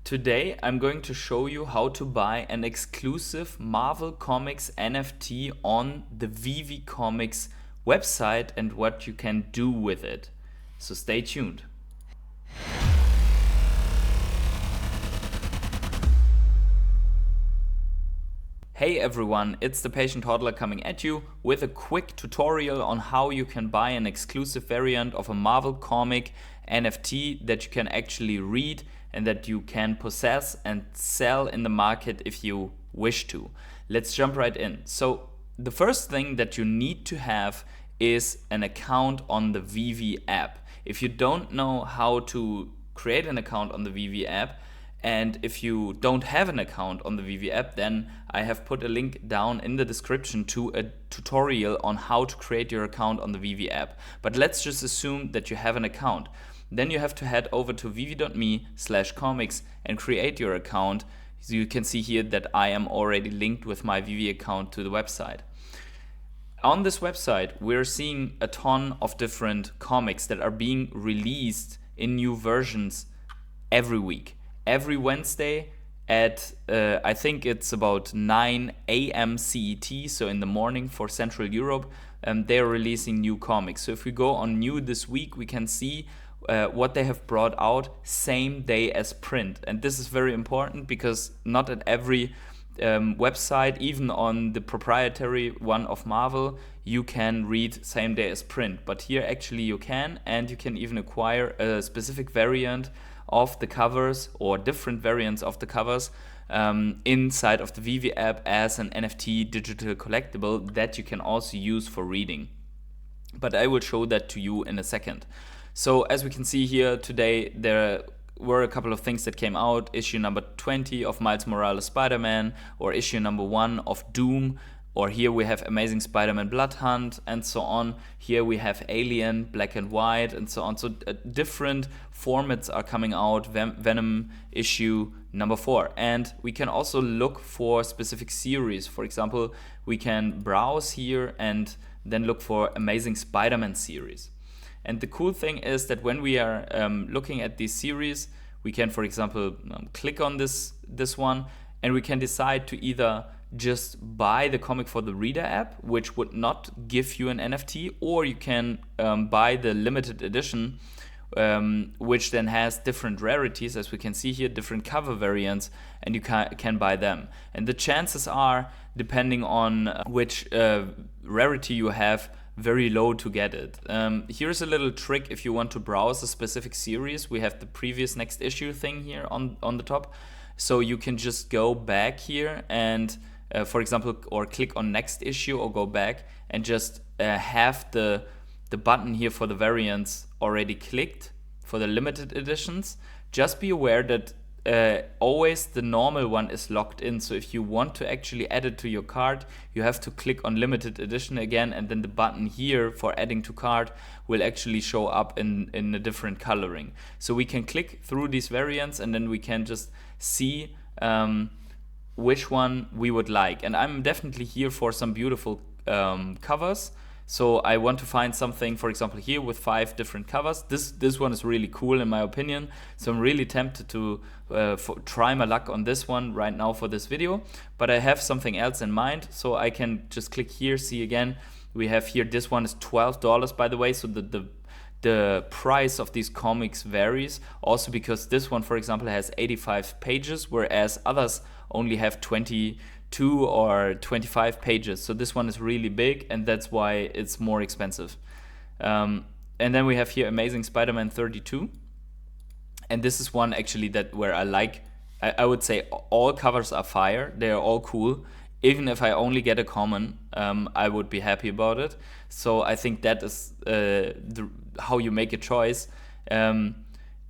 Today I'm going to show you how to buy an exclusive Marvel Comics NFT on the Veve Comics website and what you can do with it. So stay tuned. Hey everyone, it's the Patient Hodler coming at you with a quick tutorial on how you can buy an exclusive variant of a Marvel comic NFT that you can actually read and that you can possess and sell in the market if you wish to. Let's jump right in. So the first thing that you need to have is an account on the Veve app. If you don't know how to create an account on the Veve app, and if you don't have an account on the Veve app, then I have put a link down in the description to a tutorial on how to create your account on the Veve app. But let's just assume that you have an account. Then you have to head over to veve.me/comics and create your account. So you can see here that I am already linked with my Veve account to the website. On this website, we're seeing a ton of different comics that are being released in new versions every week. Every Wednesday at, I think it's about 9 a.m. CET, so in the morning for Central Europe, they're releasing new comics. So if we go on new this week, we can see what they have brought out same day as print. And this is very important because not at every website, even on the proprietary one of Marvel, you can read same day as print. But here actually you can, and you can even acquire a specific variant of the covers or different variants of the covers inside of the Veve app as an NFT digital collectible that you can also use for reading. But I will show that to you in a second. So as we can see here today, there were a couple of things that came out. Issue number 20 of Miles Morales Spider-Man, or issue number 1 of Doom, or here we have Amazing Spider-Man Blood Hunt, and so on. Here we have Alien, Black and White, and so on. So different formats are coming out. Venom issue number 4. And we can also look for specific series. For example, we can browse here and then look for Amazing Spider-Man series. And the cool thing is that when we are looking at these series, we can, for example, click on this one, and we can decide to either just buy the comic for the Reader app, which would not give you an NFT, or you can buy the limited edition, which then has different rarities, as we can see here, different cover variants, and you can buy them. And the chances are, depending on which rarity you have, very low to get it. Here's a little trick if you want to browse a specific series. We have the previous next issue thing here on the top. So you can just go back here and for example, or click on next issue or go back and just have the button here for the variants already clicked for the limited editions. Just be aware that always the normal one is locked in. So if you want to actually add it to your cart, you have to click on limited edition again, and then the button here for adding to cart will actually show up in a different coloring. So we can click through these variants and then we can just see which one we would like. And I'm definitely here for some beautiful covers. So I want to find something, for example, here with 5 different covers. This one is really cool in my opinion. So I'm really tempted to try my luck on this one right now for this video. But I have something else in mind. So I can just click here, see again. We have here, this one is $12 by the way. So the price of these comics varies. Also because this one, for example, has 85 pages, whereas others only have 22 or 25 pages. So this one is really big, and that's why it's more expensive. And then we have here Amazing Spider-Man 32. And this is one actually where I like, I would say all covers are fire. They are all cool. Even if I only get a common, I would be happy about it. So I think that is how you make a choice.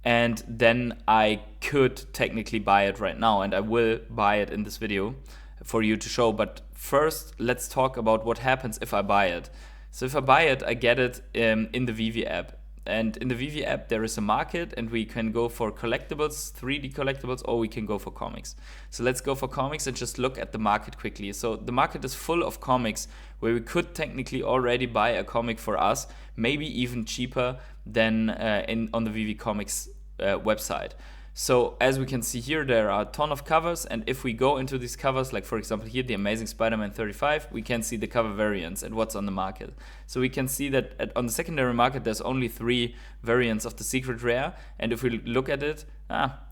And then I could technically buy it right now, and I will buy it in this video for you to show. But first, let's talk about what happens if I buy it. So if I buy it, I get it in the Veve app. And in the Veve app, there is a market, and we can go for collectibles, 3D collectibles, or we can go for comics. So let's go for comics and just look at the market quickly. So the market is full of comics where we could technically already buy a comic for us, maybe even cheaper than on the Veve Comics website. So as we can see here, there are a ton of covers, and if we go into these covers, like for example here, the Amazing Spider-Man 35, we can see the cover variants and what's on the market. So we can see that on the secondary market, there's only 3 variants of the Secret Rare, and if we look at it,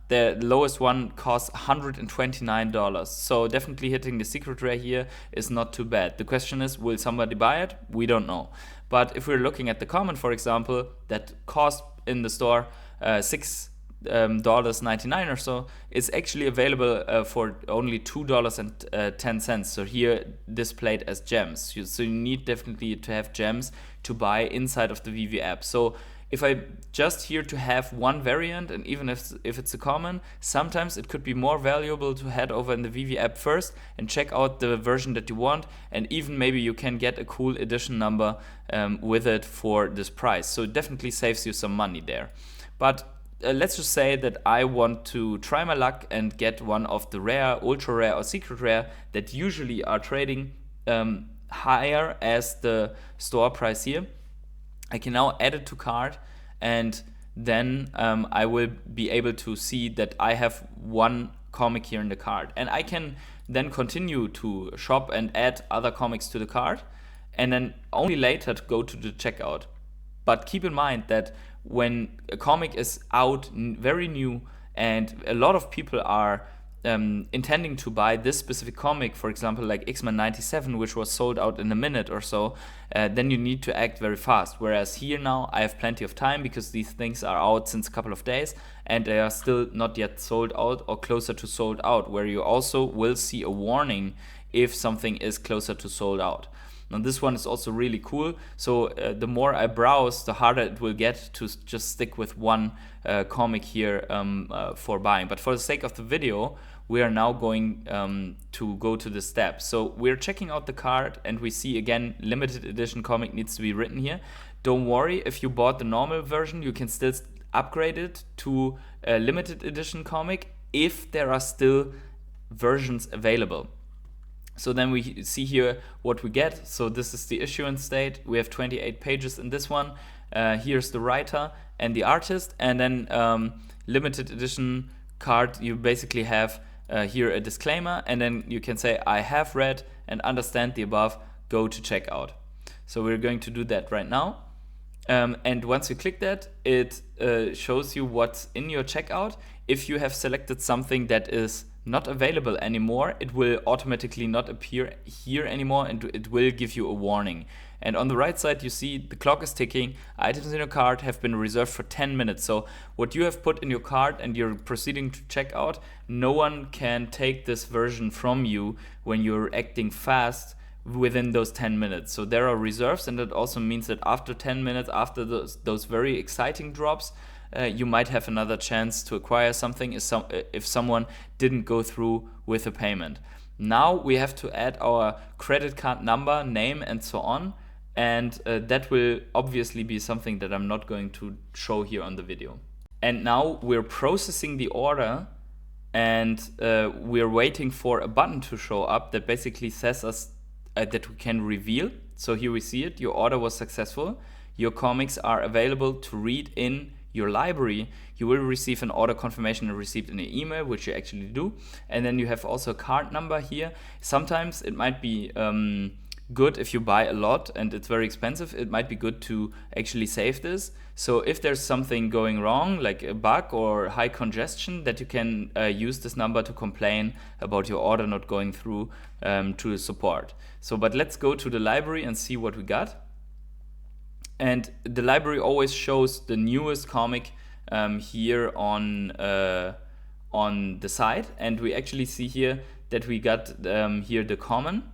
the lowest one costs $129. So definitely hitting the Secret Rare here is not too bad. The question is, will somebody buy it? We don't know. But if we're looking at the common, for example, that cost in the store $6.99 or so, is actually available for only $2.10. So here displayed as gems. So you need definitely to have gems to buy inside of the Veve app. So if I just here to have one variant, and even if it's a common, sometimes it could be more valuable to head over in the Veve app first and check out the version that you want, and even maybe you can get a cool edition number with it for this price. So it definitely saves you some money there. But let's just say that I want to try my luck and get one of the rare, ultra rare or secret rare that usually are trading higher as the store price here. I can now add it to cart, and then I will be able to see that I have one comic here in the cart. And I can then continue to shop and add other comics to the cart, and then only later to go to the checkout. But keep in mind that when a comic is out, very new, and a lot of people are intending to buy this specific comic, for example, like X-Men 97, which was sold out in a minute or so, then you need to act very fast. Whereas here now, I have plenty of time because these things are out since a couple of days and they are still not yet sold out or closer to sold out, where you also will see a warning if something is closer to sold out. Now this one is also really cool, so the more I browse, the harder it will get to just stick with one comic here for buying. But for the sake of the video, we are now going to go to the steps. So we're checking out the card, and we see again, limited edition comic needs to be written here. Don't worry, if you bought the normal version, you can still upgrade it to a limited edition comic if there are still versions available. So then we see here what we get. So this is the issuance date. We have 28 pages in this one. Here's the writer and the artist, and then limited edition card, you basically have here a disclaimer, and then you can say, I have read and understand the above, go to checkout. So we're going to do that right now. And once you click that, it shows you what's in your checkout. If you have selected something that is not available anymore, it will automatically not appear here anymore, and it will give you a warning. And on the right side, you see the clock is ticking. Items in your cart have been reserved for 10 minutes. So what you have put in your cart and you're proceeding to check out, no one can take this version from you when you're acting fast within those 10 minutes. So there are reserves, and that also means that after 10 minutes, after those very exciting drops, you might have another chance to acquire something if someone didn't go through with the payment. Now we have to add our credit card number, name, and so on, and that will obviously be something that I'm not going to show here on the video. And now we're processing the order, and we're waiting for a button to show up that basically says us that we can reveal. So here we see it, your order was successful. Your comics are available to read in your library. You will receive an order confirmation received in your email, which you actually do. And then you have also a card number here. Sometimes it might be good if you buy a lot and it's very expensive, it might be good to actually save this. So if there's something going wrong, like a bug or high congestion, that you can use this number to complain about your order not going through to support. So, but let's go to the library and see what we got. And the library always shows the newest comic here on the side, and we actually see here that we got here the common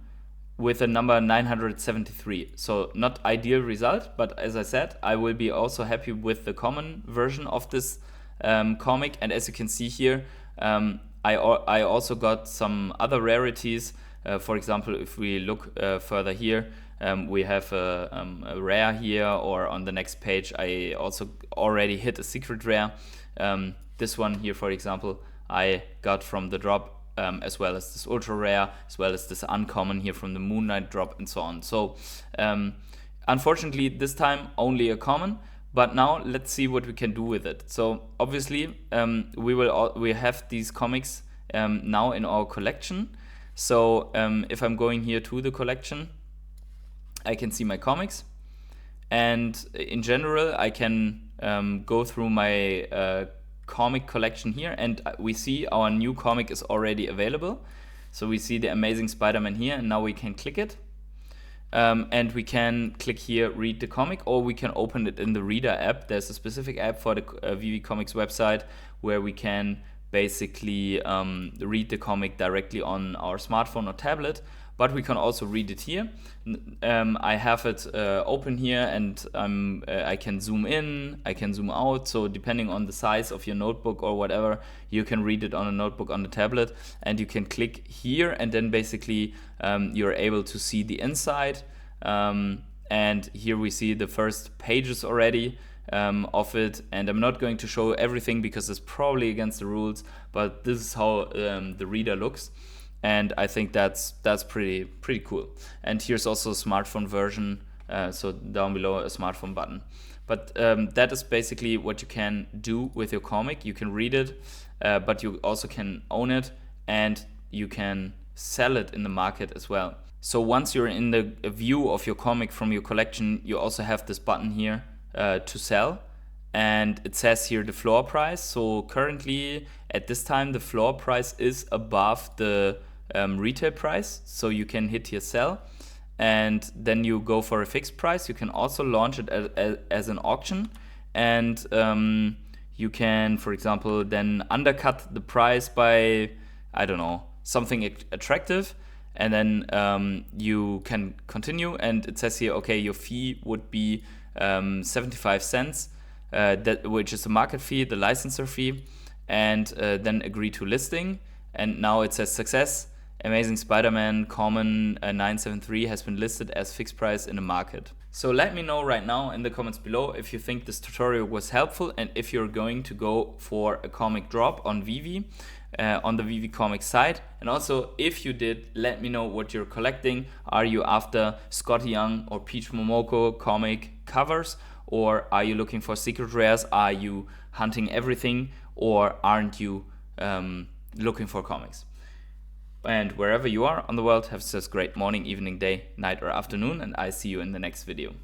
with a number 973. So not ideal result, but as I said, I will be also happy with the common version of this comic. And as you can see here, I also got some other rarities. For example, if we look further here, we have a rare here, or on the next page I also already hit a secret rare. This one here, for example, I got from the drop, as well as this ultra rare, as well as this uncommon here from the Moon Knight drop, and so on. So unfortunately this time only a common, But now let's see what we can do with it. So obviously we have these comics now in our collection. So if I'm going here to the collection, I can see my comics, and in general I can go through my comic collection here, and we see our new comic is already available. So we see the Amazing Spider-Man here, and now we can click it. And we can click here, read the comic, or we can open it in the Reader app. There's a specific app for the Veve Comics website where we can basically read the comic directly on our smartphone or tablet, but we can also read it here. I have it open here, and I can zoom in, I can zoom out, so depending on the size of your notebook or whatever, you can read it on a notebook, on the tablet, and you can click here, and then basically you're able to see the inside, and here we see the first pages already of it, and I'm not going to show everything because it's probably against the rules, but this is how the reader looks. And I think that's pretty cool. And here's also a smartphone version, so down below a smartphone button. But that is basically what you can do with your comic. You can read it, but you also can own it, and you can sell it in the market as well. So once you're in the view of your comic from your collection, you also have this button here to sell, and it says here the floor price. So currently at this time the floor price is above the retail price, so you can hit here sell, and then you go for a fixed price. You can also launch it as an auction, and you can, for example, then undercut the price by, I don't know, something attractive, and then you can continue, and it says here, okay, your fee would be 75 cents, which is the market fee, the licensor fee, and then agree to listing. And now it says success. Amazing Spider-Man Common 973 has been listed as fixed price in the market. So let me know right now in the comments below if you think this tutorial was helpful, and if you're going to go for a comic drop on Veve, on the Veve Comics site. And also, if you did, let me know what you're collecting. Are you after Scotty Young or Peach Momoko comic covers, or are you looking for secret rares? Are you hunting everything, or aren't you looking for comics? And wherever you are on the world, have such a great morning, evening, day, night, or afternoon, and I see you in the next video.